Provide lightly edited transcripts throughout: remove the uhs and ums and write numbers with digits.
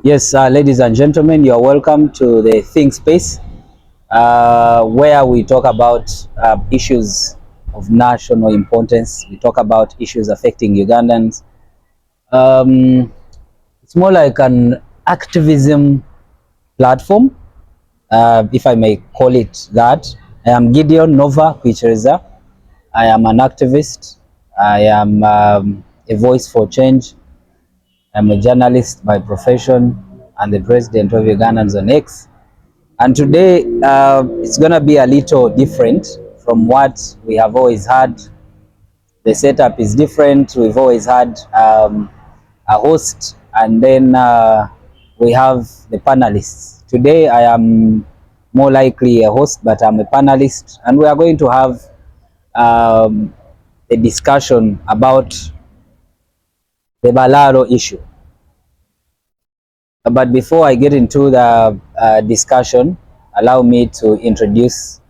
Yes, ladies and gentlemen, you are welcome to the Think Space, where we talk about issues of national importance. We talk about issues affecting Ugandans. Um, it's more like an activism platform, if I may call it that. I am Gideon Nova Kwichereza. I am an activist. I am a voice for change. I'm a journalist by profession and the president of Ugandans on X. And today it's going to be a little different from what we have always had. The setup is different. We've always had a host, and then we have the panelists. Today I am more likely a host, but I'm a panelist, and we are going to have um, a discussion about the Balalo issue. But before I get into the discussion, allow me to introduce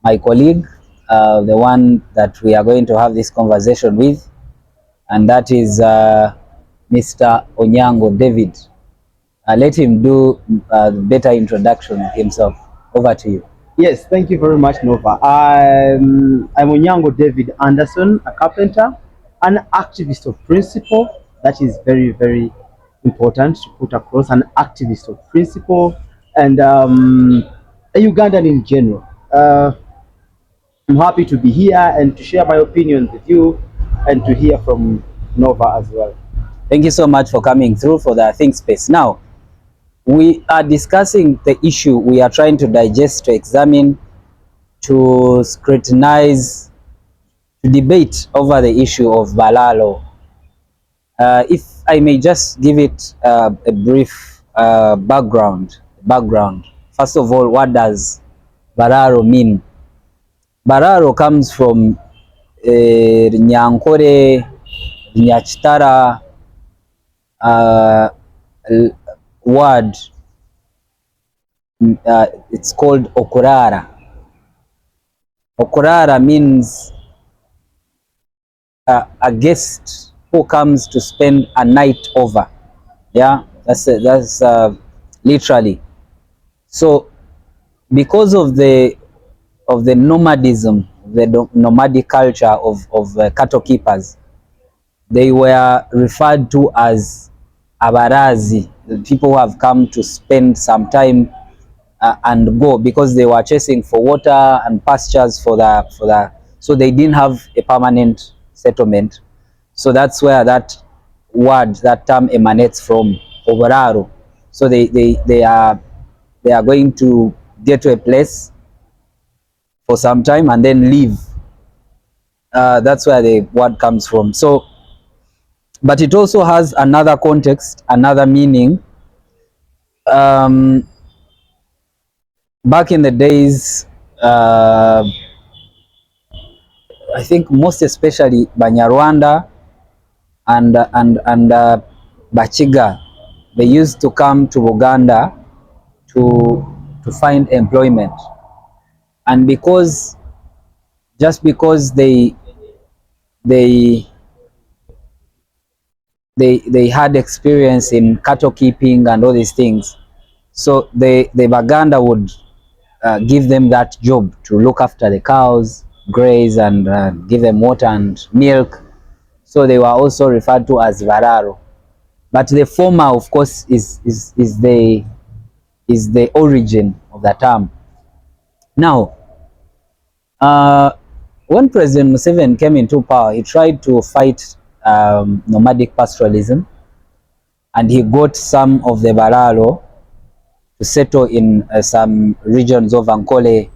my colleague, the one that we are going to have this conversation with, and that is Mr. Onyango David. Let him do a better introduction himself. Over to you. Yes, thank you very much, Nova. I'm Onyango David Anderson, a carpenter, an activist of principle. That is very, very important to put across. An activist of principle and a Ugandan in general. I'm happy to be here and to share my opinions with you and to hear from Nova as well. Thank you so much for coming through for the Think Space. Now, we are discussing the issue. We are trying to digest, to examine, to scrutinize, to debate over the issue of Balalo. If I may just give it a brief background. First of all, what does Balalo mean? Balalo comes from Nyankore, Nyachitara word. It's called Okurara. Okurara means a guest who comes to spend a night over. Yeah, that's literally. So because of the nomadism, the nomadic culture of cattle keepers, they were referred to as abarazi, the people who have come to spend some time and go, because they were chasing for water and pastures for the so they didn't have a permanent settlement. So that's where that word, that term emanates from, oboraro. So they are going to get to a place for some time and then leave. That's where the word comes from. So, but it also has another context, another meaning. Back in the days, I think most especially Banyarwanda and Bachiga, they used to come to Uganda to find employment, and because they they had experience in cattle keeping and all these things, so the Baganda would give them that job to look after the cows, graze, and give them water and milk. So they were also referred to as Vararo. But the former, of course, is the origin of the term. Now, when President Museveni came into power, he tried to fight nomadic pastoralism, and he got some of the Balalo to settle in some regions of Ankole,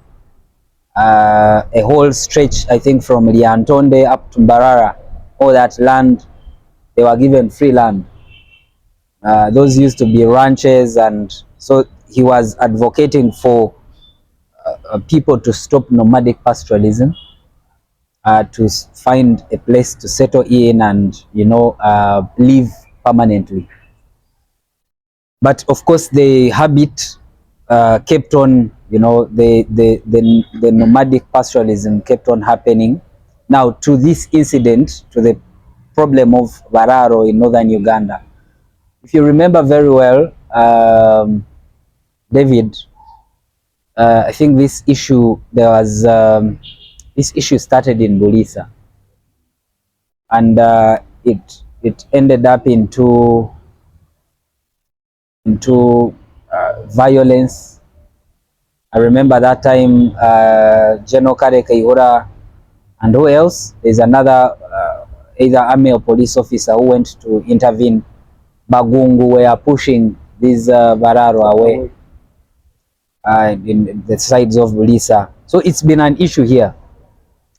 a whole stretch, I think, from Liantonde up to Mbarara. All that land, they were given free land. Those used to be ranches, and so he was advocating for people to stop nomadic pastoralism, to find a place to settle in and, live permanently. But of course, the habit kept on, the nomadic pastoralism kept on happening. Now, to this incident, to the problem of Vararo in northern Uganda, if you remember very well, David, I think this issue, this issue started in Bulisa, and it ended up into violence. I remember that time General Kare Kaihura and who else? There's another either army or police officer who went to intervene. Bagungu were pushing these Bararo away in the sides of Bulisa. So it's been an issue here.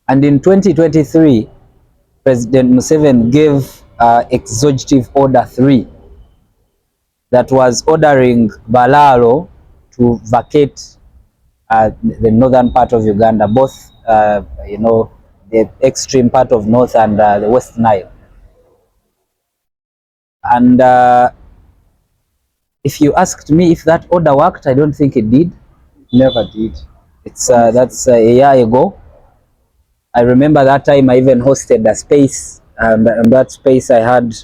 And in 2023, President Museveni gave Executive Order 3 that was ordering Balalo to vacate the northern part of Uganda, both, you know, the extreme part of North and the West Nile. And if you asked me if that order worked, I don't think it did. Never did. It's that's a year ago. I remember that time I even hosted a space, and in that space I had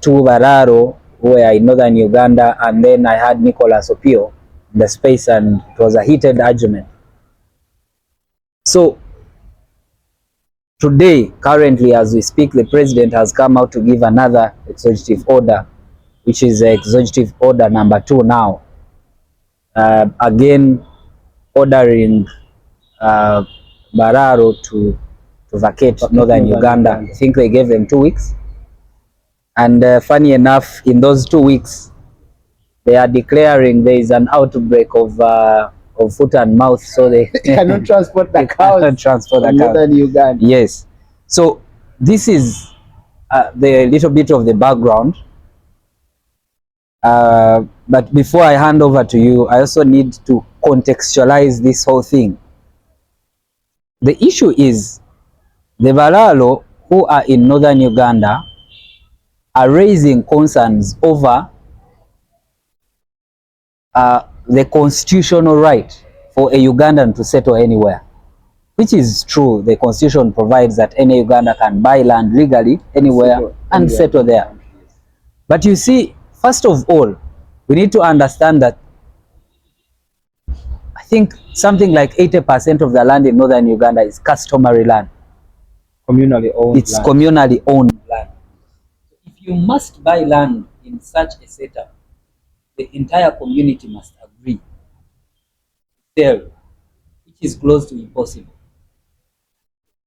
two Bararo who were in northern Uganda, and then I had Nicholas Opio in the space, and it was a heated argument. So today, currently as we speak, the president has come out to give another executive order, which is executive order number 2 now, again ordering Bararo to vacate northern Uganda. I think they gave them 2 weeks. And funny enough, in those 2 weeks, they are declaring there is an outbreak of foot and mouth, so they cannot transport the cows. Cannot transport the northern Uganda. Yes. So this is the little bit of the background. But before I hand over to you, I also need to contextualize this whole thing. The issue is the Balalo who are in northern Uganda are raising concerns over the constitutional right for a Ugandan to settle anywhere, which is true. The constitution provides that any Uganda can buy land legally anywhere and settle there. But you see, first of all, we need to understand that I think something like 80% of the land in northern Uganda is customary land. Communally owned. It's land. Communally owned land. If you must buy land in such a setup, the entire community must agree to sell, which is close to impossible.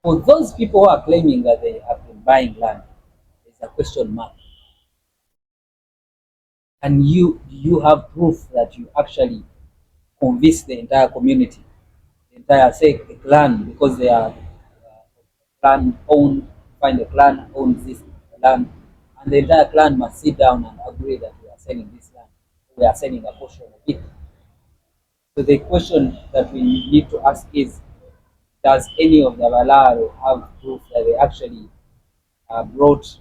For those people who are claiming that they have been buying land, there's a question mark. And you have proof that you actually convince the entire community, the entire say a clan, because they are clan owned, find a clan owns this land, and the entire clan must sit down and agree that we are selling this land, we are selling a portion of it. So the question that we need to ask is, does any of the Balalo have proof that they actually brought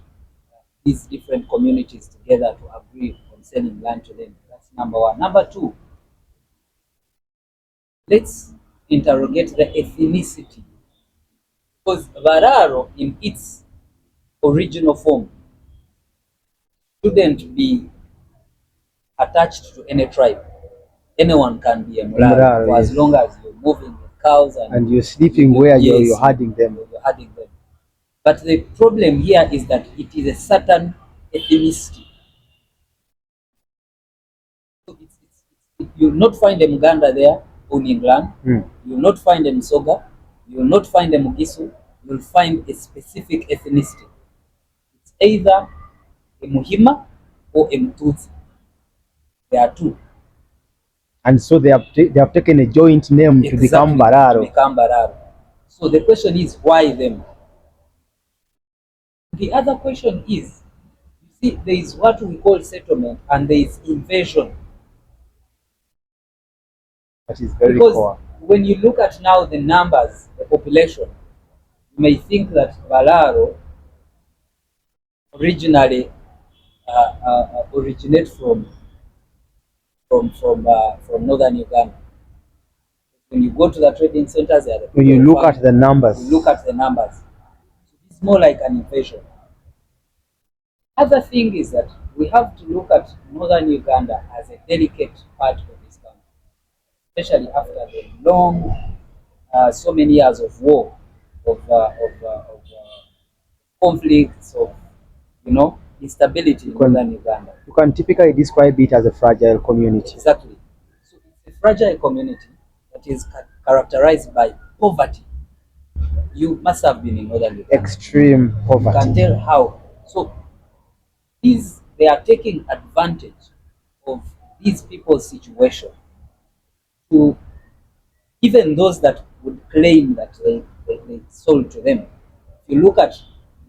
these different communities together to agree on selling land to them? That's number one. Number two, let's interrogate the ethnicity. Because Bararo, in its original form, shouldn't be attached to any tribe. Anyone can be a Mularo for as long as you're moving with cows and you're sleeping where you're herding them. But the problem here is that it is a certain ethnicity. So you'll not find a Muganda there owning land. You'll not find a Msoga. You'll not find a Mugisu. You'll find a specific ethnicity. It's either a Muhima or a Mututsi. There are two. And so they have taken a joint name to become Bararo. So the question is, why them? The other question is, you see, there is what we call settlement and there is invasion. That is very because when you look at now the numbers, the population, you may think that Balaro originally originate from northern Uganda. When you go to the trading centers, when you look at the numbers, it's more like an invasion. Other thing is that we have to look at northern Uganda as a delicate part of this country, especially after the long, so many years of war, of conflicts, of instability in northern Uganda. You can typically describe it as a fragile community. Exactly. So it's a fragile community that is characterized by poverty. You must have been in northern Uganda. Extreme poverty. You can tell how. So they are taking advantage of these people's situation to, even those that would claim that they sold to them. If you look at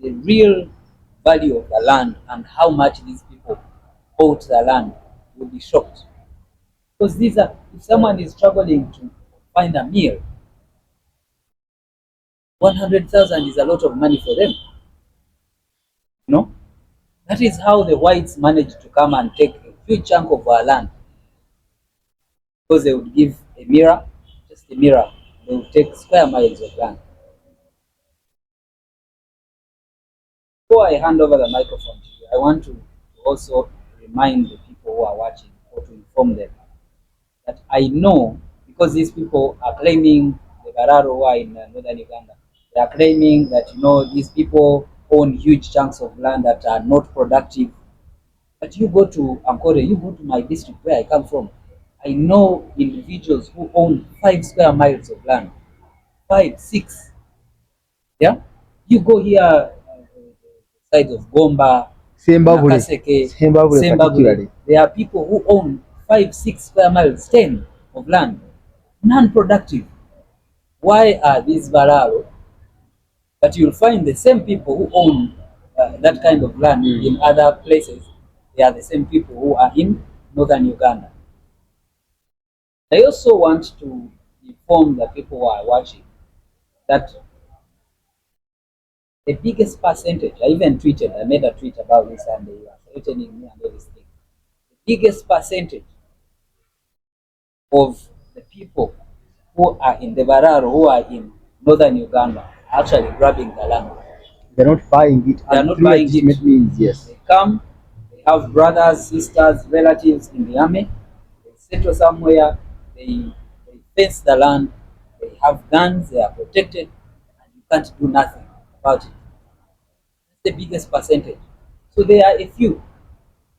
the real value of the land and how much these people bought the land, you'll be shocked. Because if someone is struggling to find a meal, 100,000 is a lot of money for them. That is how the whites managed to come and take a huge chunk of our land. Because they would give a mirror, just a mirror, they would take square miles of land. Before I hand over the microphone to you, I want to also remind the people who are watching, or to inform them that I know, because these people are claiming, the Balalo who are in northern Uganda, they are claiming that these people own huge chunks of land that are not productive. But you go to Ankole, you go to my district where I come from, I know individuals who own 5 square miles of land, 5, 6. Yeah, you go here, side of Gomba, Nakaseke, Sembabule. There are people who own 5, 6 square miles, 10 of land, non-productive. Why are these Balalo? But you'll find the same people who own that kind of land in other places. They are the same people who are in northern Uganda. I also want to inform the people who are watching that the biggest percentage, I even tweeted, I made a tweet about this and they were threatening me and everything. The biggest percentage of the people who are in the Balalo, who are in northern Uganda, are actually grabbing the land. They're not buying it. They are not buying it. Means, yes. They come, they have brothers, sisters, relatives in the army, they settle somewhere, they fence the land, they have guns, they are protected, and you can't do nothing about it. That's the biggest percentage. So there are a few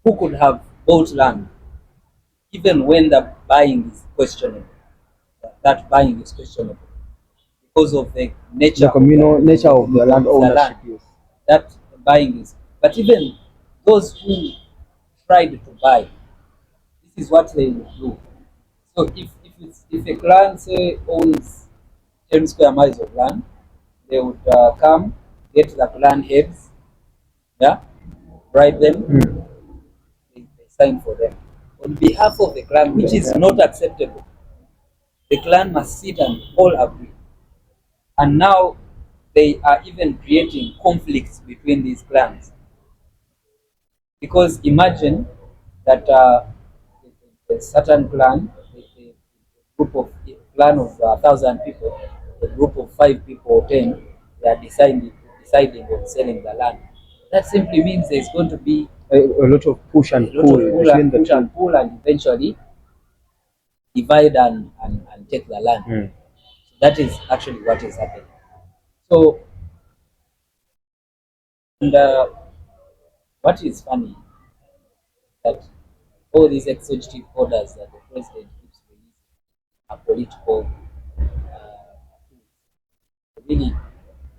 who could have bought land, even when the buying is questionable. That buying is questionable because of the nature, the communal nature of the land ownership. That buying is. But even those who tried to buy, this is what they do. So if a clan, say, owns 10 square miles of land, they would come, get the clan heads, yeah, bribe them, they sign for them on behalf of the clan, which is not acceptable. The clan must sit and all agree. And now they are even creating conflicts between these clans. Because imagine that a certain clan, a group of a clan of 1,000 people, a group of 5 people or 10, they are deciding on selling the land. That simply means there's going to be a lot of push and pull between the two, and eventually divide and take the land. So that is actually what is happening. So, and what is funny that all these executive orders that the president keeps releasing are political. Really,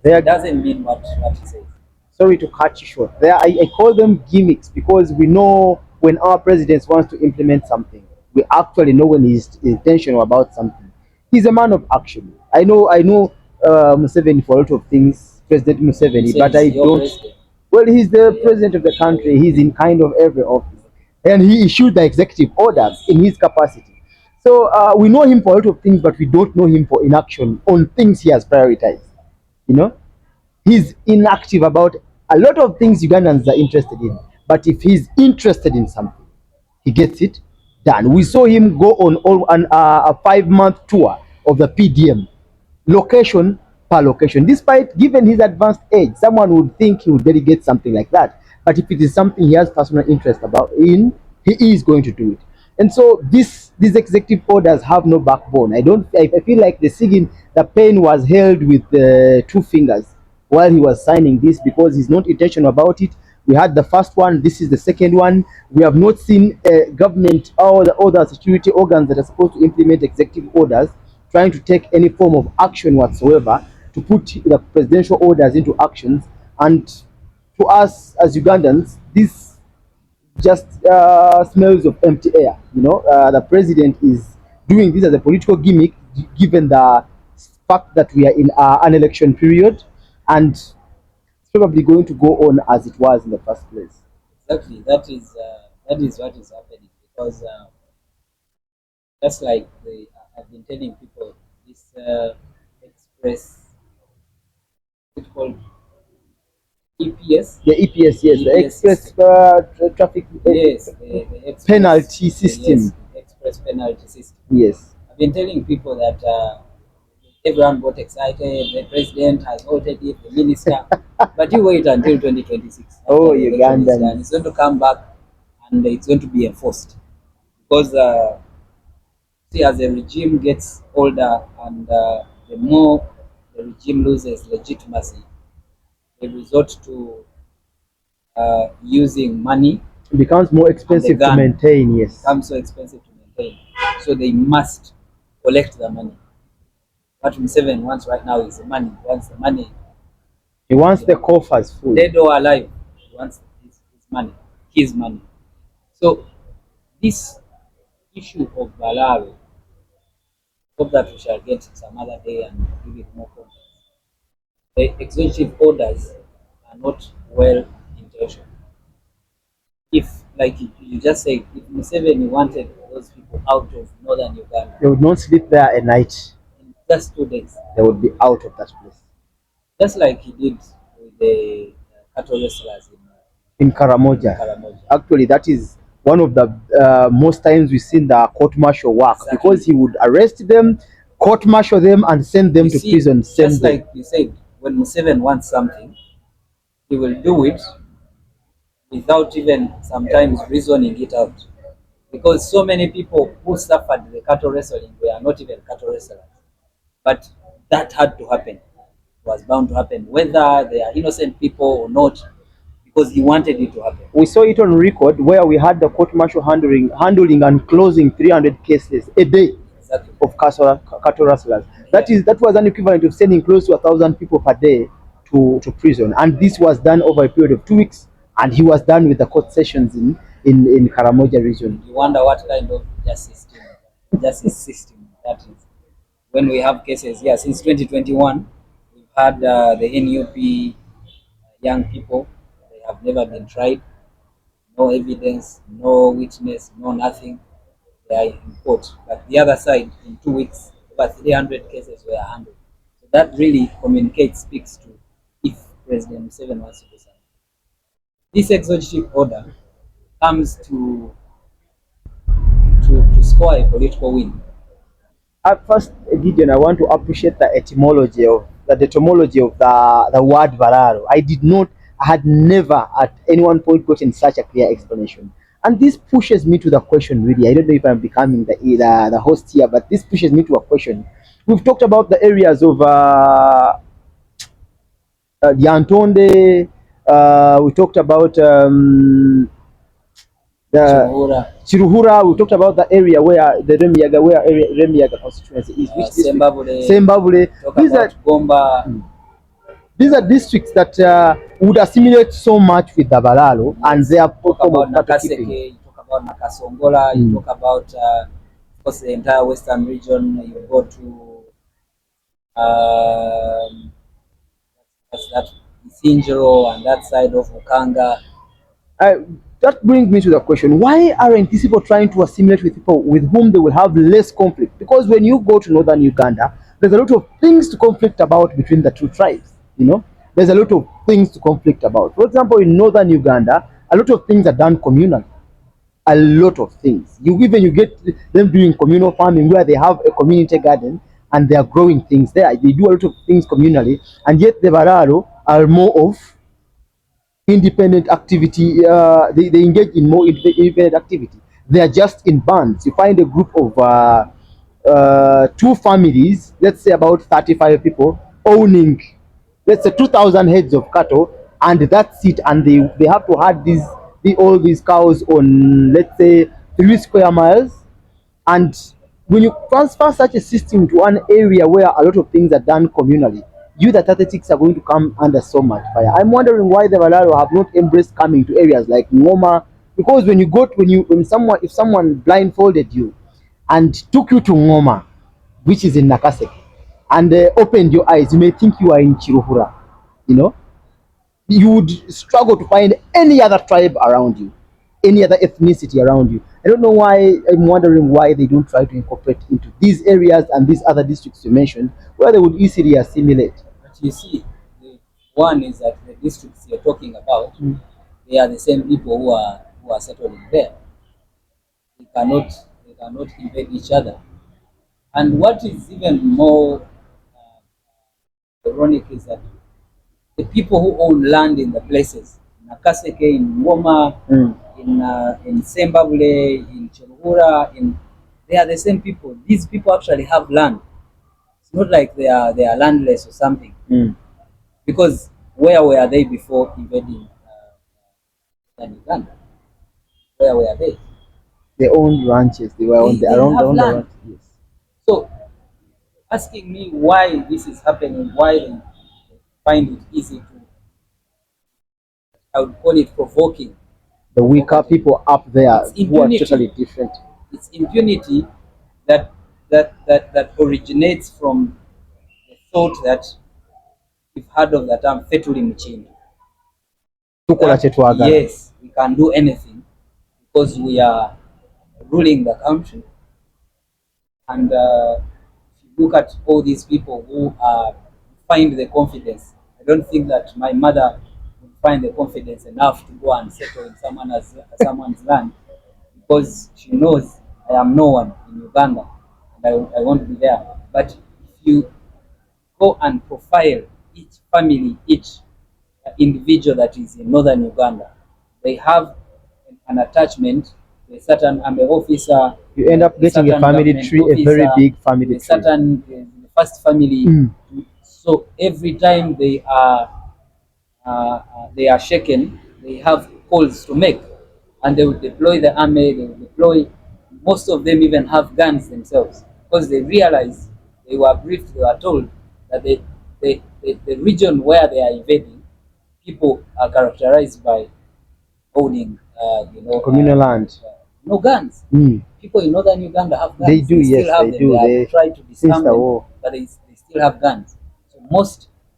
it doesn't mean what he says. Sorry to cut you short. I call them gimmicks because we know when our president wants to implement something, we actually know when he's intentional about something. He's a man of action. I know Museveni for a lot of things, President Museveni, but I don't. President. Well, he's the president of the country. He's in kind of every office, and he issued the executive orders in his capacity. So we know him for a lot of things, but we don't know him for inaction on things he has prioritized. You know, he's inactive about a lot of things Ugandans are interested in. But if he's interested in something, he gets it done. We saw him go on a 5-month tour of the PDM, location per location. Despite given his advanced age, someone would think he would delegate something like that. but if it is something he has personal interest about in, he is going to do it. And so these executive orders have no backbone. I feel like the pen was held with two fingers while he was signing this, because he's not intentional about it. We had the first one, this is the second one. We have not seen government or the other security organs that are supposed to implement executive orders trying to take any form of action whatsoever to put the presidential orders into actions. And to us as Ugandans, this just smells of empty air. The president is doing this as a political gimmick, given the fact that we are in an election period, and it's probably going to go on as it was in the first place. Exactly. That is what is happening because just like I've been telling people, this express, it's called EPS. The EPS, yes, the EPS express system. traffic Yes, the express, penalty system. yes, the express penalty system. Yes. I've been telling people that everyone got excited. The president has altered it, the minister, but you wait until 2026. Oh, After the election is done, Ugandans. it's going to come back and it's going to be enforced because see, as the regime gets older and the more the regime loses legitimacy, they resort to using money. It becomes more And the expensive to gun maintain, yes. becomes so expensive to maintain. So they must collect the money. What Museveni wants right now is the money. He wants the money, He wants the coffers full. dead or alive. He wants his money, his money. So this issue of Balalo, hope that we shall get some other day and give it more context. The executive orders are not well intentioned. If, like you just said, if Museveni wanted those people out of northern Uganda They would not sleep there a night. in just 2 days, They would be out of that place. just like he did with the cattle wrestlers In in Karamoja. Karamoja. Actually, that is one of the most times we've seen the court martial work, Exactly. because he would arrest them, court martial them, and send them You to see, prison same just day. like you said, when Museveni wants something, he will do it without even sometimes reasoning it out. Because so many people who suffered the cattle wrestling were not even cattle wrestlers. But that had to happen. It was bound to happen, whether they are innocent people or not, because he wanted it to happen. We saw it on record where we had the court martial handling and closing 300 cases a day Exactly. of cattle rustlers. Yeah. That was an equivalent of sending close to 1,000 people per day to prison, and this was done over a period of 2 weeks. And he was done with the court sessions in Karamoja region. You wonder what kind of justice system that is. When we have cases here since 2021, we've had the NUP young people. They have never been tried. No evidence, no witness, no nothing. They are in court. But the other side, in 2 weeks, over 300 cases were handled. So that really speaks to if President Museveni wants to do something. This executive order comes to score a political win. At first, Gideon, I want to appreciate the etymology of the word Balalo. I had never at any one point gotten such a clear explanation. And this pushes me to the question, really. I don't know if I'm becoming the host here, but this pushes me to a question. We've talked about the areas of the Antonde, we talked about the Chimuhura, Chiruhura. We talked about the area where the Remiyaga constituency is, which district? Sembabule. talk about Gomba. These are districts that would assimilate so much with the Balalo, Yes. and they are Talk about cattle keeping. Nakaseke, you talk about Nakasongola, you talk about of course the entire western region. You go to that's that Isinjiro and that side of Mukanga. That brings me to the question: why aren't these people trying to assimilate with people with whom they will have less conflict? Because when you go to northern Uganda, there's a lot of things to conflict about between the two tribes. There's a lot of things to conflict about. For example, in northern Uganda, a lot of things are done communally. A lot of things. You get them doing communal farming where they have a community garden and they are growing things there. They do a lot of things communally, and yet the Balalo are more of independent activity. They engage in more independent activity. They are just in bands. You find a group of two families, let's say about 35 people, owning, let's say 2,000 heads of cattle, and that's it. And they have to herd all these cows on, let's say, 3 square miles. And when you transfer such a system to one area where a lot of things are done communally, you the athletics are going to come under so much fire. I'm wondering why the Balalo have not embraced coming to areas like Ngoma, because when you go to, when someone, if someone blindfolded you and took you to Ngoma, which is in Nakaseke, and opened your eyes, you may think you are in Chiruhura. You know, you would struggle to find any other tribe around you, any other ethnicity around you. I don't know why. I'm wondering why they don't try to incorporate into these areas and these other districts you mentioned, where they would easily assimilate. But you see, the one is that the districts you're talking about, they are the same people who are settling there. They cannot they cannot invade each other. And what is even more ironic is that the people who own land in the places, in Nakaseke, in Ngoma, in Sembabule, in Cheruhura, they are the same people. These people actually have land. It's not like they are landless or something. Because where were they before invading Uganda? Where were they? They owned ranches. They were on the They around have the land. ranch. Yes. So asking me why this is happening, why they find it easy to, I would call it provoking. The weaker people up there It's who are totally impunity. different. It's impunity that that originates from the thought that we've heard of the term fetuli mchini. Tukola That chetwagala. yes, we can do anything because we are ruling the country. And if you look at all these people who find the confidence, I don't think that my mother would find the confidence enough to go and settle in someone's land, because she knows I am no one in Uganda and I won't be there. But if you go and profile each family, each individual that is in northern Uganda, they have an attachment to a certain army officer, You end up a getting a certain family government tree, a very officer, big to family a tree. certain first family. So every time they are shaken, they have calls to make, and they will deploy the army. They will deploy. Most of them even have guns themselves because they realize they were briefed. They were told that the region where they are invading, people are characterized by owning, Communal land. no guns. People in northern Uganda have guns. They do, Still yes, have they them. do. They have They tried to since disarm the them, war. but they still have guns. So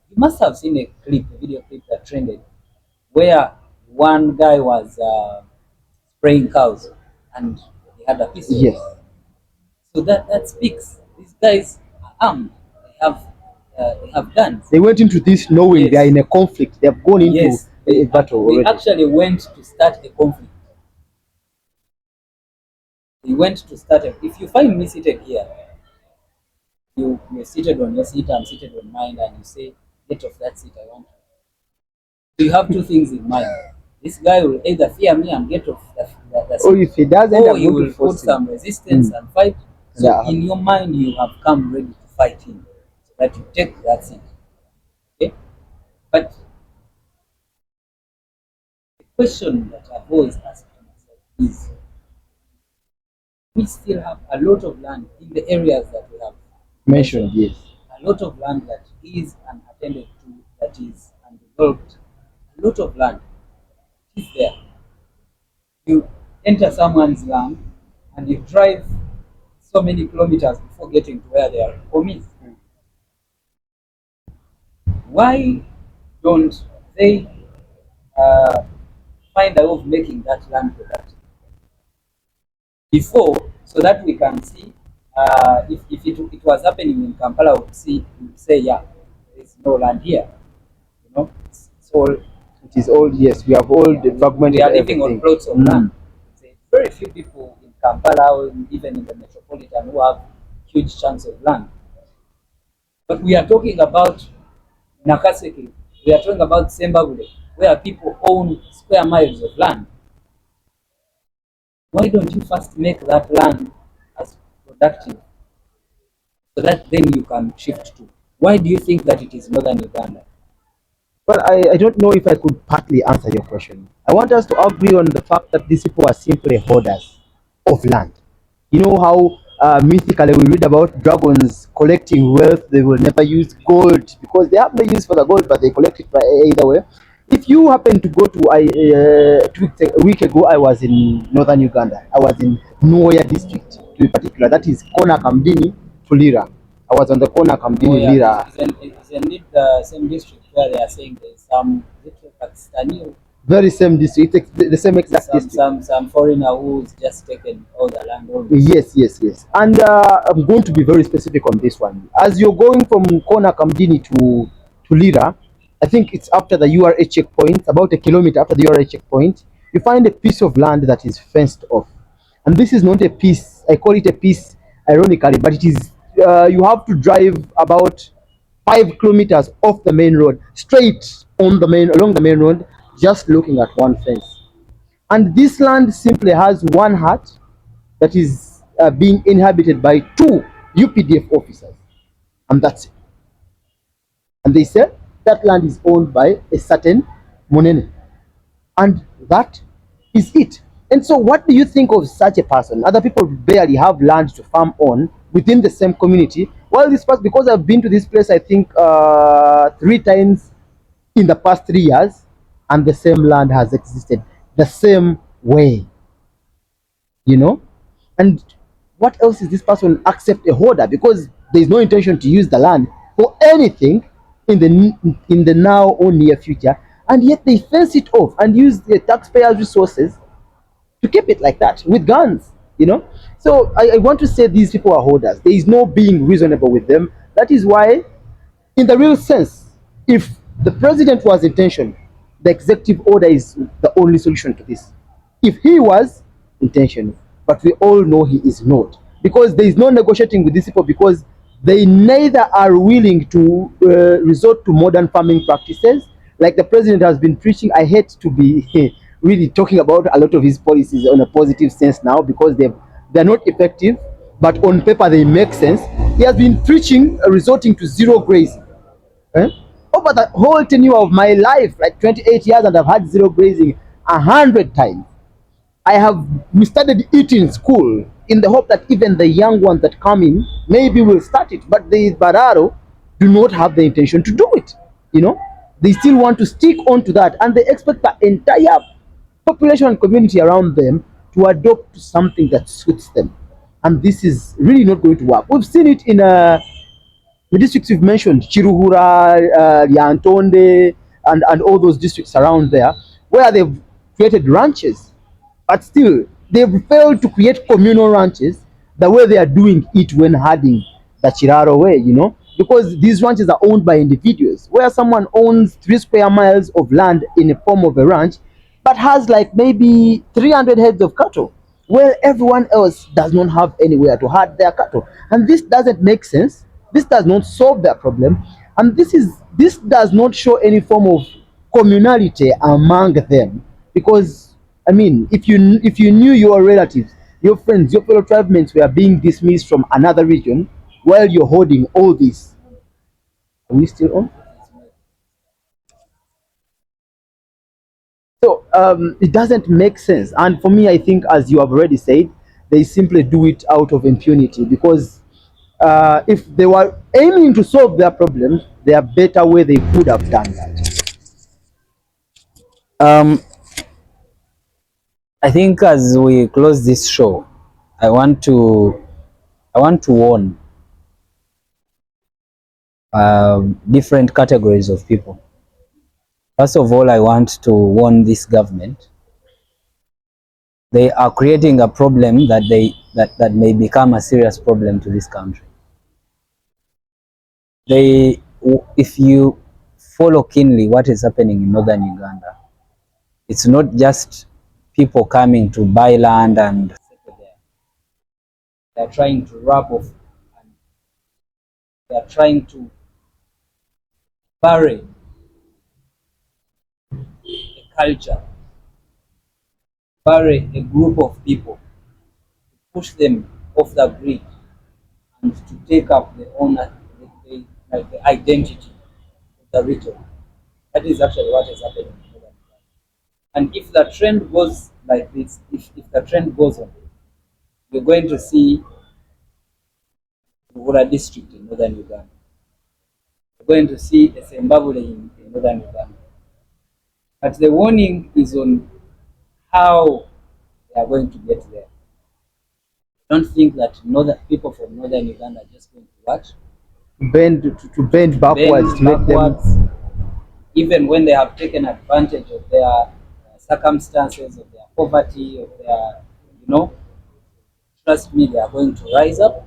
you must have seen a video clip that trended, where one guy was spraying cows and he had a pistol. Yes. So that speaks. These guys are armed. They have guns. They went into this knowing they are Yes. in a conflict. They have gone into Yes, a battle they already. actually went to start a conflict. They went to start a, if you find me seated here, you're seated on your seat, I'm seated on mine, and you say, get off that seat, I want to. So you have two things in mind. This guy will either fear me and get off the Or seat, if he doesn't, or I'm he going to will put force him. some resistance and fight. So Yeah. in your mind, you have come ready to fight him, so that you take that seat. Okay? But the question that I've always asked myself is, we still have a lot of land in the areas that we have Mentioned, yes. a lot of land that is unattended to, that is undeveloped. A lot of land is there. You enter someone's land and you drive so many kilometers before getting to where their home is. Why don't they uh, find a way of making that land productive before, so that we can see, if it was happening in Kampala, we would say, yeah, there is no land here. It's all, It is all, yes. We have all yeah, the we fragmented are living on everything. plots of land. Very few people in Kampala or even in the metropolitan who have huge chunks of land. But we are talking about Nakaseke, we are talking about Sembabule, where people own square miles of land, why don't you first make that land as productive so that then you can shift to? Why do you think that it is northern Uganda? Well, I don't know if I could partly answer your question. I want us to agree on the fact that these people are simply hoarders of land. You know how mythically we read about dragons collecting wealth, they will never use gold because they have no use for the gold, but they collect it by either way. If you happen to go to, a week ago, I was in northern Uganda. I was in Nuoya district, to be particular. That is Kona Kamdini to Lira. I was on the Kona Oh Kamdini yeah, Lira. isn't it the same district where they are saying there's some little Pakistani, Very same district, the same exact district. some foreigner who's just taken all the land over? Yes, yes, yes. And I'm going to be very specific on this one. As you're going from Kona Kamdini to Lira, I think it's after the URA checkpoint, about a kilometer after the URA checkpoint, you find a piece of land that is fenced off. And this is not a piece, I call it a piece ironically, but it is, you have to drive about 5 kilometers off the main road, straight on the main, along the main road, just looking at one fence. And this land simply has one hut that is being inhabited by two UPDF officers, and that's it. And they said that land is owned by a certain Munene, and that is it. And so, what do you think of such a person? Other people barely have land to farm on within the same community. Well, this person, because I've been to this place, I think 3 times in the past 3 years, and the same land has existed the same way, you know. And what else is this person accept a hoarder, because there is no intention to use the land for anything in the now or near future, and yet they fence it off and use the taxpayers resources to keep it like that with guns, you know. So I want to say these people are hoarders. There is no being reasonable with them. That is why, in the real sense, if the president was intentional, the executive order is the only solution to this. If he was intentional, but we all know he is not, because there is no negotiating with these people, because they neither are willing to resort to modern farming practices like the president has been preaching. I hate to be really talking about a lot of his policies on a positive sense now, because they're not effective, but on paper they make sense. He has been preaching resorting to zero grazing. Eh? Over the whole tenure of my life, like 28 years, and I've had zero grazing 100 times. We started it in school in the hope that even the young ones that come in maybe will start it, but the Bararo do not have the intention to do it. You know, they still want to stick on to that, and they expect the entire population and community around them to adopt something that suits them, and this is really not going to work. We've seen it in the districts you've mentioned, Chiruhura, Lyantonde, and all those districts around there, where they've created ranches, but still they've failed to create communal ranches the way they are doing it when herding the Chiraro way, you know, because these ranches are owned by individuals, where someone owns 3 square miles of land in the form of a ranch, but has like maybe 300 heads of cattle, where everyone else does not have anywhere to herd their cattle. And this doesn't make sense. This does not solve their problem, and this does not show any form of communality among them. Because I mean, if you knew your relatives, your friends, your fellow tribesmen were being dismissed from another region while you're holding all this, are we still on? So it doesn't make sense. And for me, I think, as you have already said, they simply do it out of impunity, because if they were aiming to solve their problems, there are better way they could have done that. Um, I think as we close this show, I want to warn different categories of people. First of all, I want to warn this government. They are creating a problem that may become a serious problem to this country. If you follow keenly what is happening in northern Uganda, it's not just people coming to buy land and settle there. They're trying to rub off, and they're trying to bury culture, bury a group of people, push them off the grid, and to take up the owner, like the identity of the region. That is actually what is happening in Northern Uganda. And if the trend goes like this, if the trend goes on, you're going to see Ruvura district in Northern Uganda. You're going to see a Zimbabwe in Northern Uganda. But the warning is on how they are going to get there. Don't think that people from Northern Uganda are just going to watch. Bend backwards to make them. Even when they have taken advantage of their circumstances, of their poverty, of their, trust me, they are going to rise up